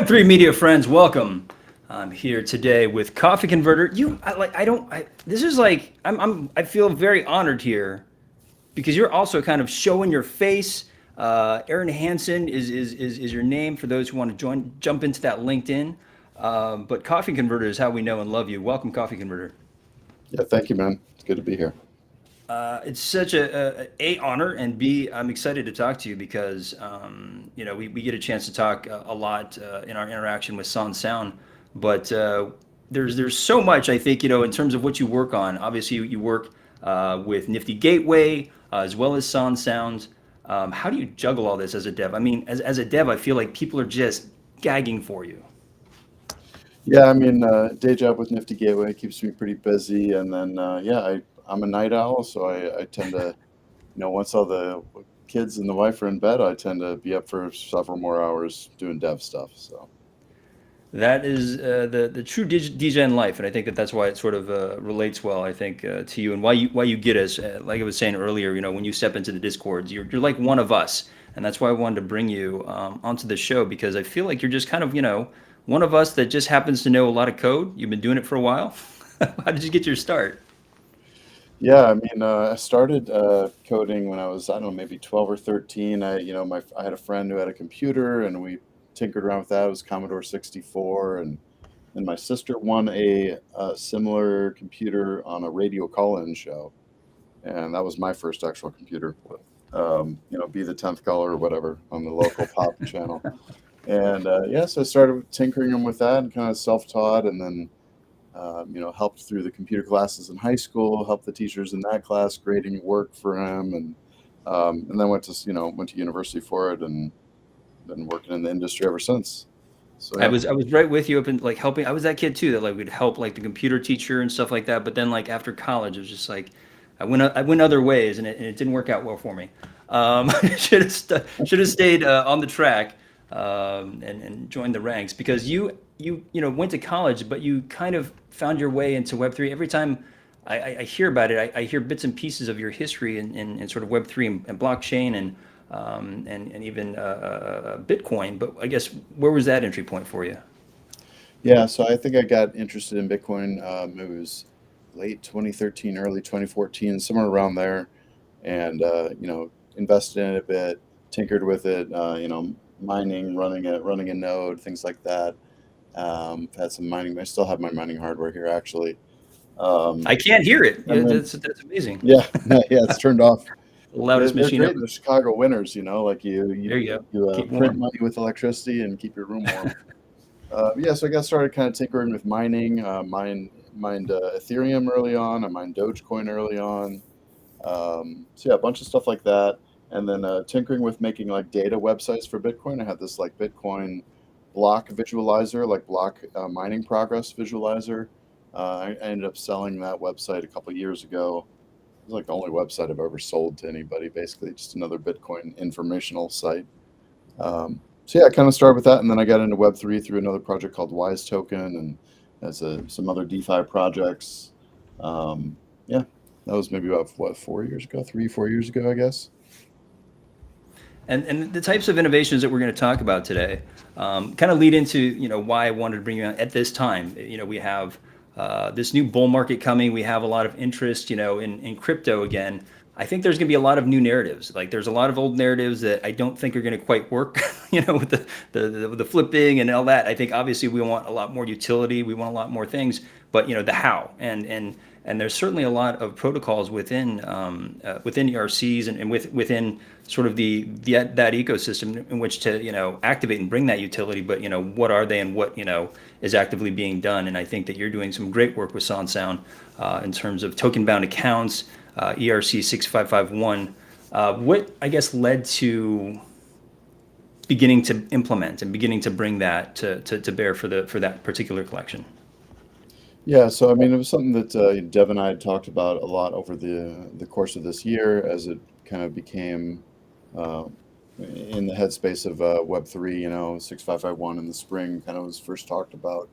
Web3 media friends, welcome. I'm here today with Coffee Converter. This is like, I feel very honored here because you're also kind of showing your face. Aaron Hansen is your name for those who want to jump into that LinkedIn. But Coffee Converter is how we know and love you. Welcome, Coffee Converter. Yeah, thank you, man. It's good to be here. It's such a honor, and B, I'm excited to talk to you because we get a chance to talk a lot in our interaction with Sound, but there's so much I think in terms of what you work on. Obviously, you work with Nifty Gateway as well as Sound. How do you juggle all this as a dev? I mean, as a dev, I feel like people are just gagging for you. Yeah, day job with Nifty Gateway keeps me pretty busy, and then I'm a night owl, so I tend to, once all the kids and the wife are in bed, I tend to be up for several more hours doing dev stuff. So That is the true DGen life, and I think that's why it sort of relates well. I think to you and why you get us. Like I was saying earlier, when you step into the discords, you're like one of us, and that's why I wanted to bring you onto the show because I feel like you're just kind of one of us that just happens to know a lot of code. You've been doing it for a while. How did you get your start? yeah, I started coding when I was, I don't know, maybe 12 or 13. I had a friend who had a computer, and we tinkered around with that. It was Commodore 64, and my sister won a similar computer on a radio call-in show, and that was my first actual computer. Be the 10th color or whatever on the local pop channel. And so I started tinkering them with that and kind of self-taught, and then helped through the computer classes in high school, helped the teachers in that class grading work for him, and then went to university for it, and been working in the industry ever since. So I yeah. was I was right with you up in like helping. I was that kid too that like would help like the computer teacher and stuff like that. But then like after college, it was just like I went other ways and it didn't work out well for me. Should have stayed on the track and joined the ranks because you went to college, but you kind of found your way into Web3. Every time I hear about it, I hear bits and pieces of your history in sort of Web3 and blockchain and even Bitcoin. But I guess where was that entry point for you? Yeah, so I think I got interested in Bitcoin. It was late 2013, early 2014, somewhere around there, and invested in it a bit, tinkered with it, mining, running a node, things like that. Had some mining. I still have my mining hardware here, actually. Um, I can't hear it. Yeah, and then that's amazing. yeah, yeah, it's turned off. The They're, loudest they're machine great ever. in the Chicago winters, like you There you you go. you Keep print warm. money with electricity and keep your room warm. So I got started kind of tinkering with mining. Mined Ethereum early on. I mined Dogecoin early on. So yeah, a bunch of stuff like that, and then tinkering with making like data websites for Bitcoin. I had this like Bitcoin block visualizer, like block mining progress visualizer. I ended up selling that website a couple years ago. It was like the only website I've ever sold to anybody. Basically, just another Bitcoin informational site. So yeah, I kind of started with that, and then I got into Web3 through another project called Wise Token, and some other DeFi projects. Yeah, that was maybe about what 4 years ago, 3 4 years ago, I guess. And the types of innovations that we're going to talk about today kind of lead into why I wanted to bring you on at this time. We have this new bull market coming. We have a lot of interest in crypto again. I think there's going to be a lot of new narratives. Like there's a lot of old narratives that I don't think are going to quite work. With the flipping and all that. I think obviously we want a lot more utility. We want a lot more things. But the how and there's certainly a lot of protocols within ERCs and within sort of that ecosystem in which to activate and bring that utility. But what are they and what is actively being done? And I think that you're doing some great work with Sound in terms of token bound accounts, ERC 6551. What I guess led to beginning to implement and beginning to bring that to bear for that particular collection? Yeah, so it was something that Dev and I had talked about a lot over the course of this year as it kind of became uh, in the headspace of Web3. 6551 in the spring kind of was first talked about,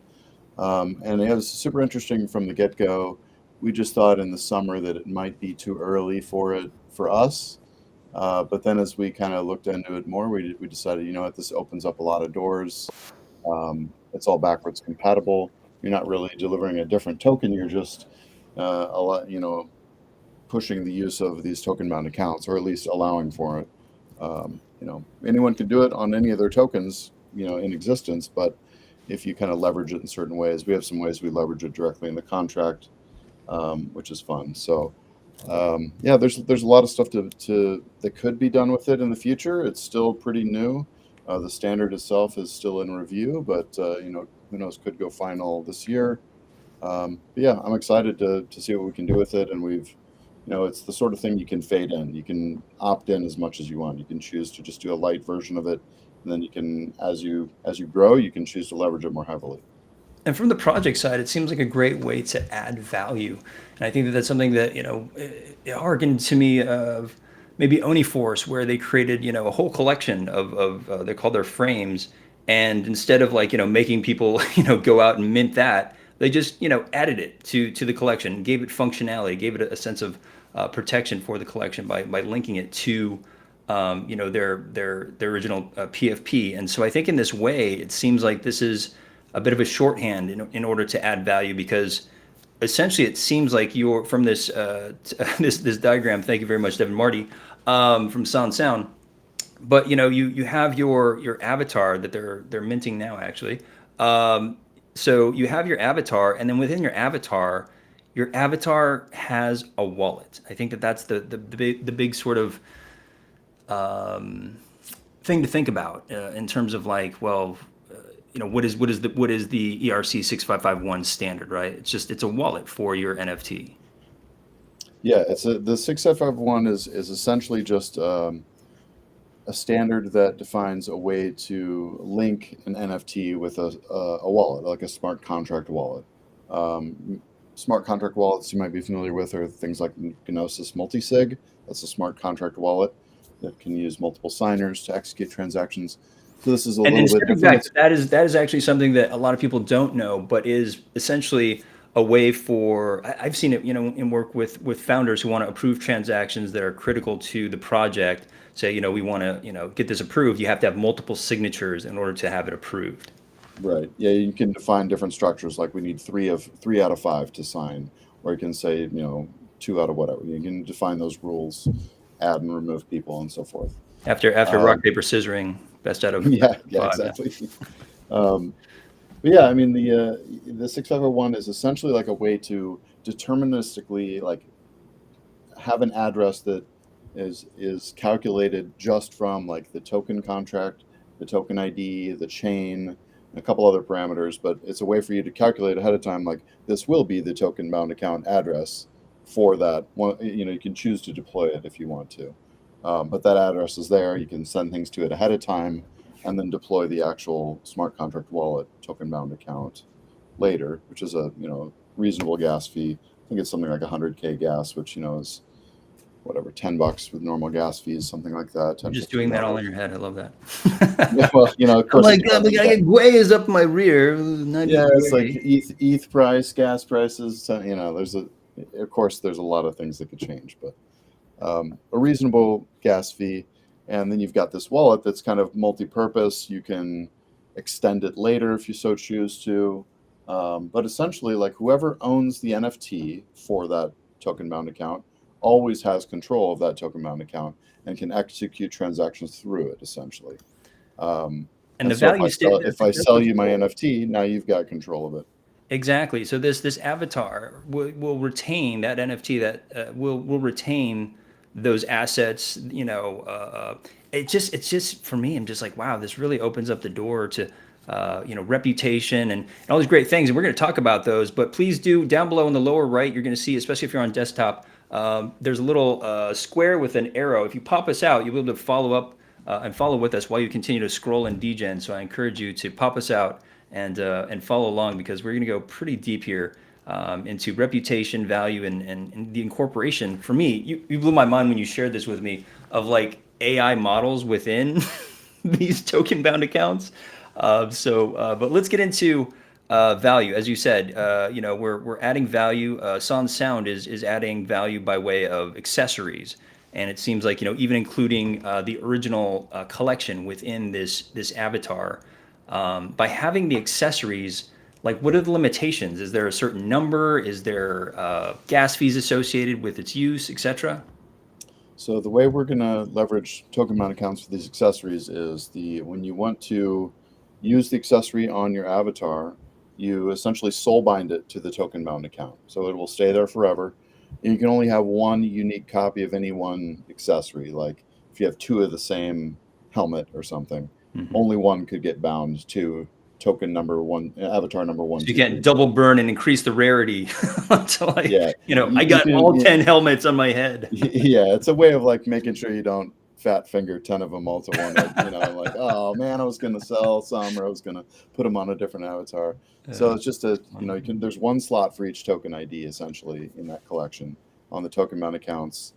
and it was super interesting from the get-go. We just thought in the summer that it might be too early for us, but then as we kind of looked into it more, we decided, what, this opens up a lot of doors. It's all backwards compatible. You're not really delivering a different token. You're just a lot, pushing the use of these token bound accounts, or at least allowing for it. Anyone can do it on any of their tokens, in existence, but if you kind of leverage it in certain ways, we have some ways we leverage it directly in the contract, which is fun. So, yeah, there's a lot of stuff that could be done with it in the future. It's still pretty new. The standard itself is still in review, but who knows, could go final this year. But yeah, I'm excited to see what we can do with it, and it's the sort of thing you can fade in. You can opt in as much as you want. You can choose to just do a light version of it, and then you can, as you grow, you can choose to leverage it more heavily. And from the project side, it seems like a great way to add value. And I think that that's something that, it harkened to me of maybe Oniforce, where they created, a whole collection of they call their frames. And instead of like, making people, go out and mint that, they just, added it to the collection, gave it functionality, gave it a sense of protection for the collection by linking it to, their original PFP. And so I think in this way, it seems like this is a bit of a shorthand in order to add value, because essentially it seems like you're from this this diagram. Thank you very much, Devin Marty, from Sound. But you have your avatar that they're minting now, actually. So you have your avatar, and then within your avatar has a wallet. I think that that's the big sort of thing to think about in terms of like, well, what is the ERC 6551 standard, right? It's a wallet for your NFT. Yeah, the 6551 is essentially just a standard that defines a way to link an NFT with a wallet, like a smart contract wallet. Smart contract wallets you might be familiar with are things like Gnosis Multisig. That's a smart contract wallet that can use multiple signers to execute transactions. So this is a And then little bit stepping back, different. that is actually something that a lot of people don't know, but is essentially a way for I've seen it, in work with founders who want to approve transactions that are critical to the project. Say, we want to, get this approved. You have to have multiple signatures in order to have it approved. Right. Yeah, you can define different structures, like we need three out of five to sign, or you can say, two out of whatever. You can define those rules, add and remove people, and so forth. After rock Um, paper scissoring, best out of yeah, five. Yeah. exactly. um, but yeah, I mean the 6501 is essentially like a way to deterministically like have an address that is calculated just from like the token contract, the token ID, the chain, a couple other parameters, but it's a way for you to calculate ahead of time, like this will be the token bound account address for that one. You can choose to deploy it if you want to, but that address is there. You can send things to it ahead of time, and then deploy the actual smart contract wallet token bound account later, which is a reasonable gas fee. I think it's something like 100K gas, which is whatever, $10 with normal gas fees, something like that, You're 10 just doing that all in $15. your head. I love Yeah, that. well, of I'm course it like, depends. I get Guayas up my rear, 90 Yeah, it's like Guay. ETH price, gas prices. Of course, there's a lot of things that could change, but a reasonable gas fee, and then you've got this wallet that's kind of multi-purpose. You can extend it later if you so choose to, but essentially, like whoever owns the NFT for that token bound account always has control of that token bound account and can execute transactions through it essentially. Um, And and the so if value I state, sell that's if I that's sell what's you my cool. NFT, now you've got control of it. Exactly. So this avatar will retain that NFT, that will retain those assets. It's just for me. I'm just like, wow, this really opens up the door to reputation and all these great things. And we're going to talk about those. But please do, down below in the lower right, you're going to see, especially if you're on desktop, there's a little square with an arrow. If you pop us out, you'll be able to follow up and follow with us while you continue to scroll in DGen. So I encourage you to pop us out and follow along, because we're going to go pretty deep here into reputation, value, and the incorporation. For me, you blew my mind when you shared this with me, of like AI models within these token bound accounts. But let's get into value. As you said, we're adding value. Sans Sound is adding value by way of accessories, and it seems like even including the original collection within this avatar. By having the accessories, like what are the limitations? Is there a certain number? Is there gas fees associated with its use, etc.? So the way we're going to leverage token mount accounts for these accessories is the when you want to use the accessory on your avatar, you essentially soul bind it to the token mount account. So it will stay there forever. And you can only have one unique copy of any one accessory. Like if you have two of the same helmet or something, Hmm. only one could get bound to token number one, avatar number one, So you two, three, can't four. double burn and increase the rarity until Yeah, I you got can. all 10 helmets on my head. Yeah, it's a way of like making sure you don't fat finger 10 of them all to one. Like, oh man, I was going to sell some or I was going to put them on a different avatar. So it's just there's one slot for each token ID essentially in that collection on the token mount accounts.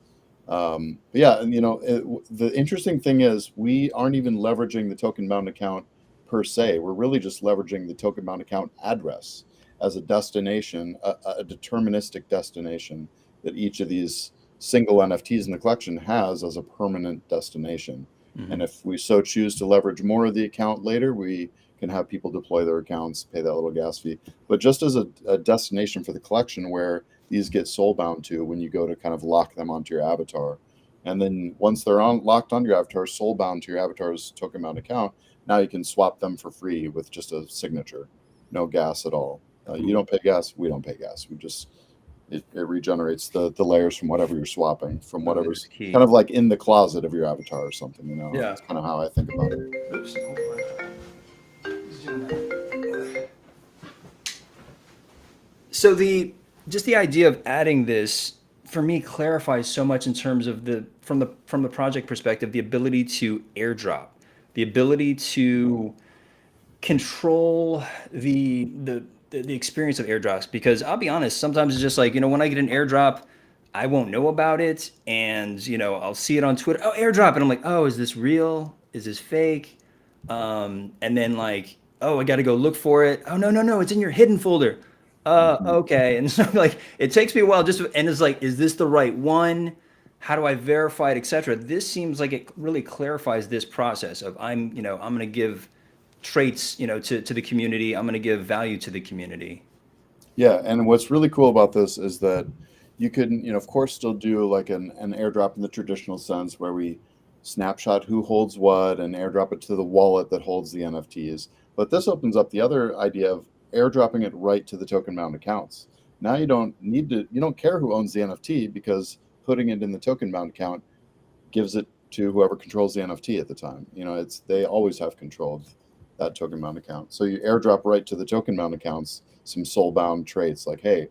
But yeah, and the interesting thing is we aren't even leveraging the token mount account per se. We're really just leveraging the token mount account address as a destination, a deterministic destination that each of these single NFTs in the collection has as a permanent destination. And Hmm. if we so choose to leverage more of the account later, we can have people deploy their accounts, pay that little gas fee. But just as a destination for the collection where these get soul bound to when you go to kind of lock them onto your avatar. And then once they're locked onto your avatar, soul bound to your avatar's token mount account, now you can swap them for free with just a signature, no gas at all. You don't pay gas, we don't pay gas. It regenerates the layers from whatever you're swapping, from Oh, that's whatever's kind key. of like in the closet of your avatar or something. Yeah. That's kind of how I think about it. Oops. Hold on. Who's doing that? So the idea of adding this for me clarifies so much in terms of the project perspective, the ability to airdrop, the ability to control the experience of airdrops. Because I'll be honest, sometimes it's just like, when I get an airdrop, I won't know about it, and I'll see it on Twitter. Oh, airdrop, and I'm like, oh, is this real? Is this fake? And then like, oh, I got to go look for it. Oh, no, no, no, it's in your hidden folder. Mhm. Okay. And so like, it takes me a while and it's like, is this the right one? How do I verify it, etc. This seems like it really clarifies this process of I'm going to give traits, to the community. I'm going to give value to the community. Yeah, and what's really cool about this is that you can, of course, still do like an airdrop in the traditional sense where we snapshot who holds what and airdrop it to the wallet that holds the NFTs. But this opens up the other idea of airdropping it right to the token mount accounts. Now you don't care who owns the NFT because putting it in the token mount account gives it to whoever controls the NFT at the time. They always have control of that token mount account. So you airdrop right to the token mount accounts some soul bound traits like, hey,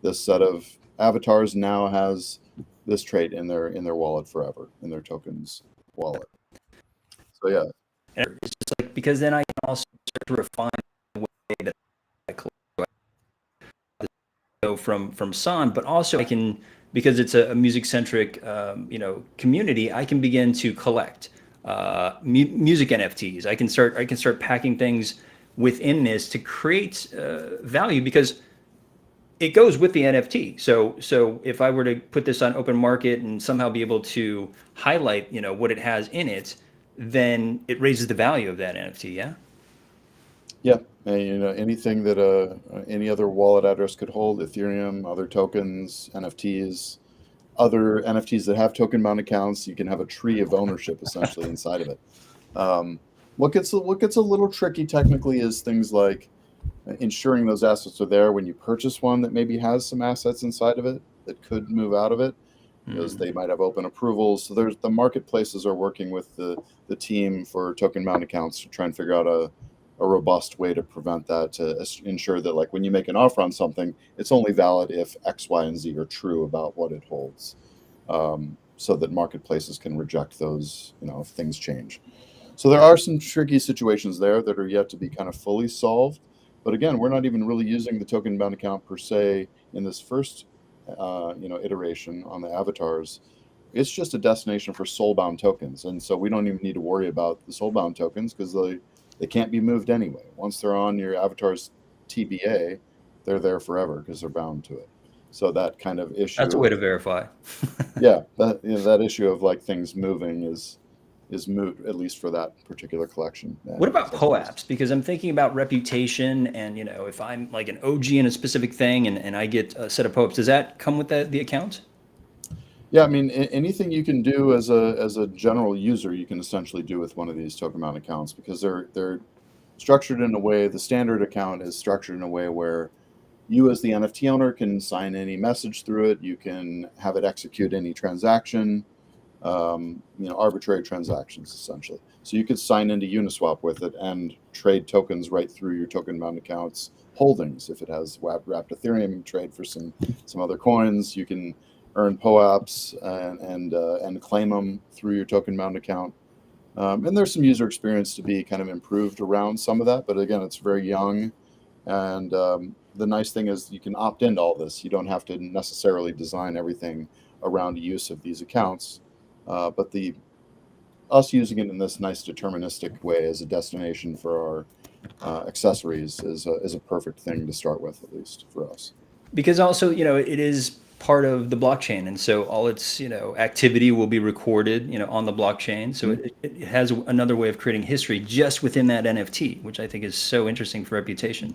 this set of avatars now has this trait in their wallet forever, in their tokens wallet. So yeah. And it's just like, because then I can also start to refine the way that I collect from San, but also I can, because it's a music centric community, I can begin to collect music NFTs. I can start packing things within this to create value, because it goes with the NFT. So if I were to put this on open market and somehow be able to highlight what it has in it, then it raises the value of that NFT. Yeah. Yeah, and anything that any other wallet address could hold, Ethereum, other tokens, NFTs, other NFTs that have token bound accounts, you can have a tree of ownership essentially inside of it. Um, what gets a little tricky technically is things like ensuring those assets are there when you purchase one that maybe has some assets inside of it that could move out of it because Mm. they might have open approvals. So there's the marketplaces are working with the team for token mount accounts to try and figure out a robust way to prevent that, to ensure that like when you make an offer on something, it's only valid if X, Y, and Z are true about what it holds. So that marketplaces can reject those, if things change. So there Yeah. are some tricky situations there that are yet to be kind of fully solved. But again, we're not even really using the token bound account per se in this first, iteration on the avatars. It's just a destination for soulbound tokens, and so we don't even need to worry about the soulbound tokens because they can't be moved anyway. Once they're on your avatar's TBA, they're there forever because they're bound to it. So that kind of That's a issue way of to verify. yeah, that issue of like things moving is is moot, at least for that particular collection. Yeah, What about so that's nice. POAPs? Because I'm thinking about reputation, and if I'm like an OG in a specific thing, and I get a set of POAPs, does that come with the account? Yeah, I mean, anything you can do as a general user, you can essentially do with one of these token bound accounts because they're structured in a way. The standard account is structured in a way where you, as the NFT owner, can sign any message through it. You can have it execute any transaction, arbitrary transactions essentially. So you could sign into Uniswap with it and trade tokens right through your token bound accounts holdings. If it has wrapped Ethereum, you trade for some other coins. You can earn POAPs and claim them through your token bound account. And there's some user experience to be kind of improved around some of that, but again, it's very young. And the nice thing is you can opt into all this. You don't have to necessarily design everything around use of these accounts. But us using it in this nice deterministic way as a destination for our accessories is a perfect thing to start with, at least for us. Because also, it is part of the blockchain, and so all its activity will be recorded on the blockchain, so Mhm. it has another way of creating history just within that NFT, which I think is so interesting for reputation.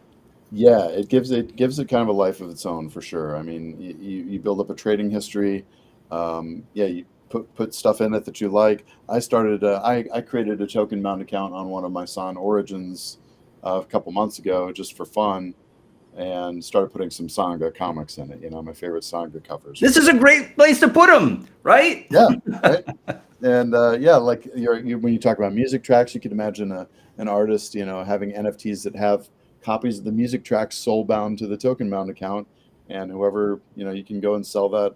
Yeah, it gives it kind of a life of its own for sure. I mean, you build up a trading history. Yeah, you put stuff in it that you like. I created a token bound account on one of my Son Origins a couple months ago just for fun, and started putting some Sanga comics in it. My favorite Sanga covers or This is a whatever. great place to put them, right? Yeah, right. And yeah, like when you talk about music tracks, you could imagine an artist, having NFTs that have copies of the music tracks soul bound to the token bound account, and whoever, you can go and sell that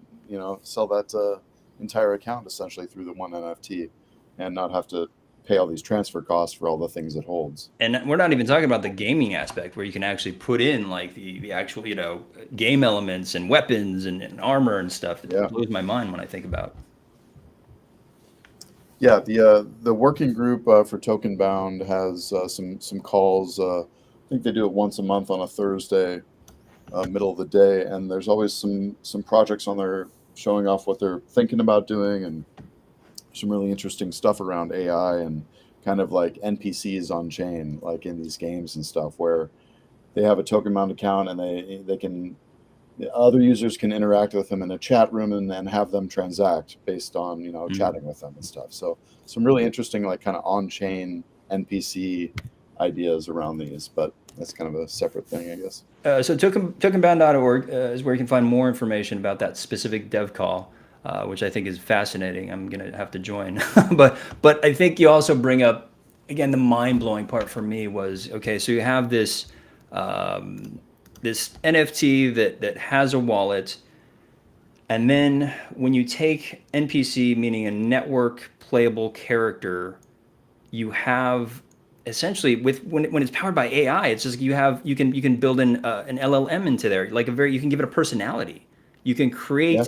entire account essentially through the one NFT, and not have to pay all these transfer costs for all the things it holds. And we're not even talking about the gaming aspect where you can actually put in like the actual game elements and weapons and armor and stuff. It Yeah. blows my mind when I think about. Yeah, the working group for Token Bound has some calls. I think they do it once a month on a Thursday, middle of the day, and there's always some projects on there showing off what they're thinking about doing, and some really interesting stuff around AI and kind of like NPCs on chain, like in these games and stuff, where they have a token bound account and they can other users can interact with them in a chat room and have them transact based on Mm. chatting with them and stuff. So some really interesting like kind of on-chain NPC ideas around these, but that's kind of a separate thing, I guess. So tokenbound.org is where you can find more information about that specific dev call, which I think is fascinating. I'm gonna have to join, but I think you also bring up again the mind blowing part for me was okay. So you have this NFT that has a wallet, and then when you take NPC, meaning a network playable character, you have essentially when it's powered by AI, it's just you can build an LLM into there, like you can give it a personality. You can Yeah. create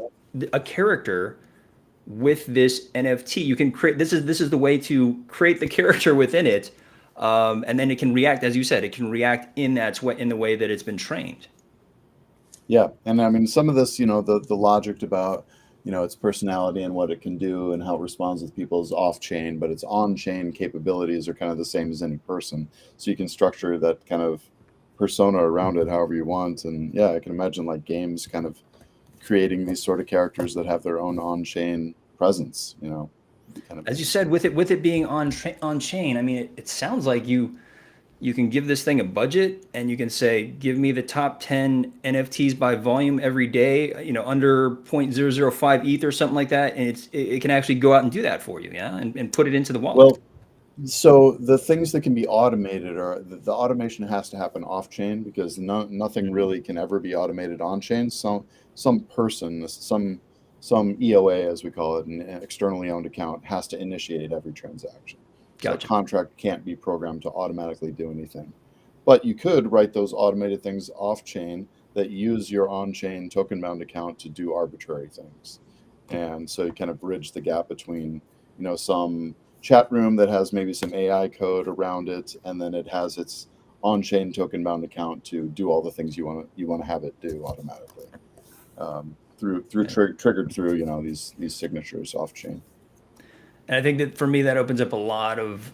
a character with this NFT. You can create this is the way to create the character within it, and then it can react, as you said, it can react in the way that it's been trained. Yeah. And I mean, some of this, the logic about, its personality and what it can do and how it responds with people is off chain, but its on chain capabilities are kind of the same as any person. So you can structure that kind of persona around it however you want. And yeah, I can imagine like games kind of creating these sort of characters that have their own on chain presence, It'd be kind of As you said, interesting. with it being on chain, I mean, it sounds like you can give this thing a budget and you can say, give me the top 10 NFTs by volume every day, under 0.005 ETH or something like that. And it can actually go out and do that for you. Yeah. And put it into the wallet. Well, so the things that can be automated are the automation has to happen off chain because nothing really can ever be automated on chain. Some person, some EOA as we call it, an externally owned account, has to initiate every transaction. So a Gotcha. contract can't be programmed to automatically do anything. But you could write those automated things off chain that use your on chain token bound account to do arbitrary things. And so you kind of bridge the gap between, some chat room that has maybe some AI code around it, and then it has its on-chain token-bound account to do all the things you want to have it do automatically, triggered through these signatures off-chain. And I think that for me, that opens up a lot of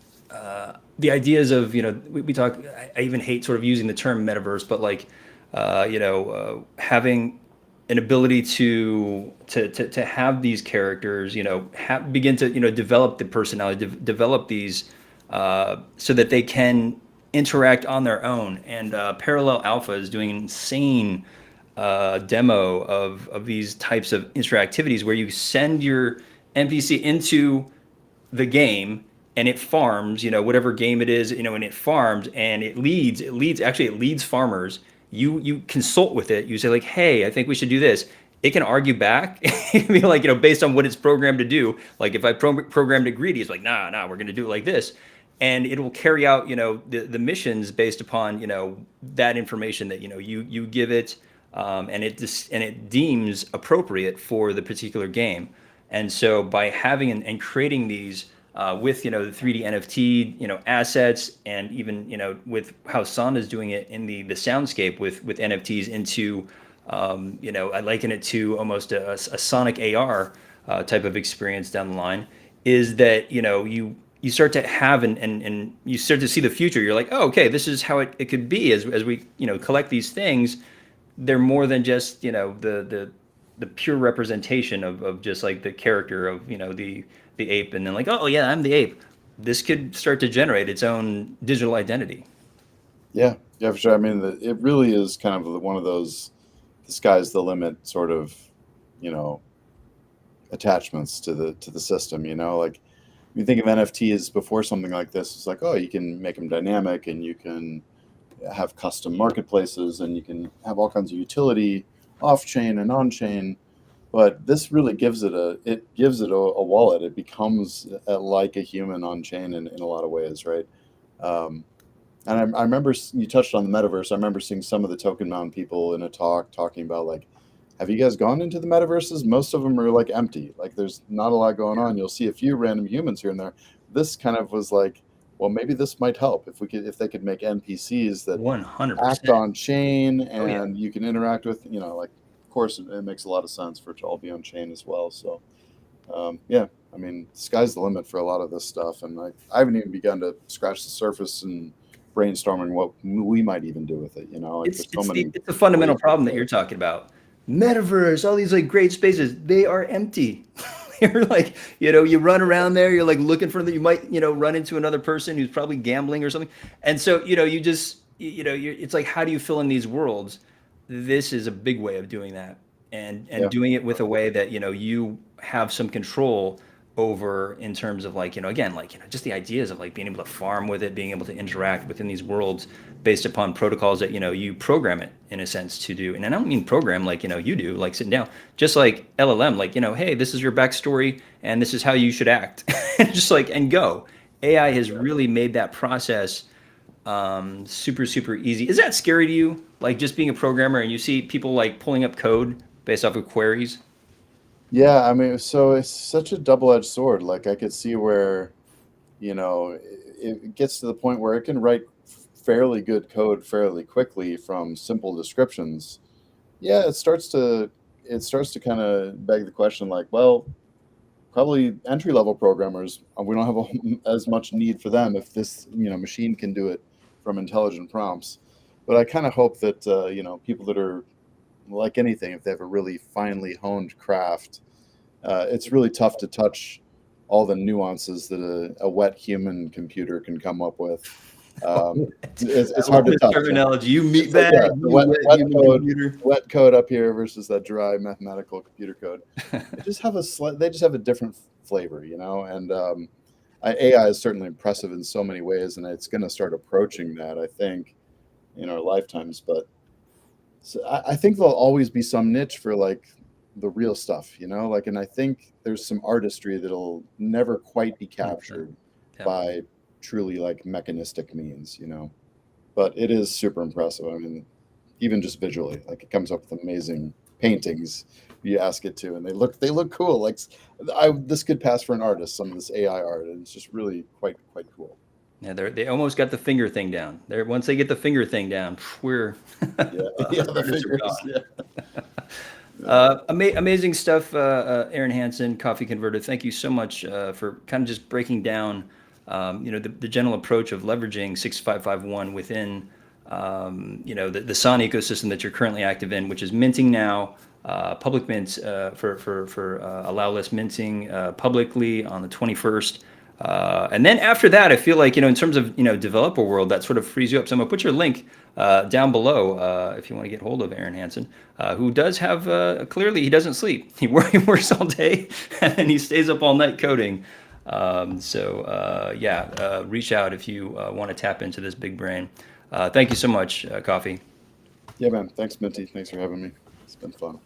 the ideas of, we talk, I even hate sort of using the term metaverse, but like, having an ability to have these characters, begin to, develop the personality, develop these so that they can interact on their own. And Parallel Alpha is doing an insane demo of these types of interactivities where you send your NPC into the game and it farms, whatever game it is, and it farms and it leads farmers. You consult with it. You say like, hey, I think we should do this. It can argue back. It can be like, based on what it's programmed to do. Like if I programmed it greedy, it's like, nah, we're going to do it like this. And it will carry out, the missions based upon, that information that, you give it, and it deems appropriate for the particular game. And so by having and creating these with the 3D NFT assets, and even with how Son is doing it in the soundscape with NFTs into I liken it to almost a Sonic AR type of experience down the line, is that you start to have and you start to see the future. You're like, oh, okay, this is how it could be as we collect these things. They're more than just the pure representation of just like the character of the ape, and then like, oh yeah, I'm the ape. This could start to generate its own digital identity. Yeah, yeah, for sure. I mean, it really is kind of one of those the sky's the limit sort of, you know, attachments to the system. Like you think of NFTs before something like this, it's like, oh, you can make them dynamic and you can have custom marketplaces and you can have all kinds of utility off chain and on chain. But this really gives it a wallet. It becomes like a human on chain in a lot of ways, right? Um, and I remember you touched on the metaverse. I remember seeing some of the Token Mound people in a talk talking about like, have you guys gone into the metaverses? Most of them are like empty. Like there's not a lot going on. You'll see a few random humans here and there. This kind of was like, well, maybe this might help if they could make NPCs that act 100%. on chain Oh yeah. and you can interact with, like, of course, it makes a lot of sense for it to all be on chain as well. So, yeah, I mean, sky's the limit for a lot of this stuff. And I haven't even begun to scratch the surface and brainstorming what we might even do with it. Like It's there's so it's the many it's the fundamental ways to problem that go. you're talking about. Metaverse, all these like great spaces, they are empty. You're like, you run around there, you're like looking for you might, run into another person who's probably gambling or something. And so, you just, it's like, how do you fill in these worlds? This is a big way of doing that, and Yeah, doing it with a way that, you have some control over, in terms of like, again, like, just the ideas of like being able to farm with it, being able to interact within these worlds based upon protocols that, you program it in a sense to do. And I don't mean program like, you do, like sitting down, just like LLM, like, hey, this is your backstory and this is how you should act. Just like, and go. AI has really made that process super, super easy. Is that scary to you? Like just being a programmer and you see people like pulling up code based off of queries? yeah. I mean, so it's such a double-edged sword. Like I could see where, it gets to the point where it can write fairly good code fairly quickly from simple descriptions. Yeah, it starts to kind of beg the question, like, well, probably entry level programmers, we don't have as much need for them if this machine can do it from intelligent prompts. But I kind of hope that people that are like anything, if they have a really finely honed craft, it's really tough to touch all the nuances that a wet human computer can come up with. Um, it's I hard love to this touch. terminology. You meat It's like, bag, yeah, the you wet wet wet human code, computer. wet code up here versus that dry mathematical computer code. They just have a different flavor, and AI is certainly impressive in so many ways, and it's going to start approaching that, I think, in our lifetimes. But so I think there'll always be some niche for like the real stuff, like, and I think there's some artistry that'll never quite be 100%. captured Yeah. by truly like mechanistic means. But it is super impressive. I mean, even just visually, like it comes up with amazing paintings. You ask it to, and they look cool. Like this could pass for an artist. Some of this AI art, and it's just really quite cool. Yeah, they almost got the finger thing down. There, once they get the finger thing down, we're Yeah, yeah, the artists are figures. gone. Yeah, Amazing stuff, Aaron Hansen, Coffee Converter. Thank you so much for kind of just breaking down, the general approach of leveraging 6551 within, the Son ecosystem that you're currently active in, which is minting now, public mint for allow less minting publicly on the 21st. And then after that, I feel like, in terms of, developer world, that sort of frees you up. So I'm gonna put your link down below if you want to get hold of Aaron Hansen, who does have, clearly he doesn't sleep. He works all day and he stays up all night coding. Reach out if you want to tap into this big brain. Thank you so much, Coffee. Yeah, man. Thanks, Minty. Thanks for having me. It's been fun.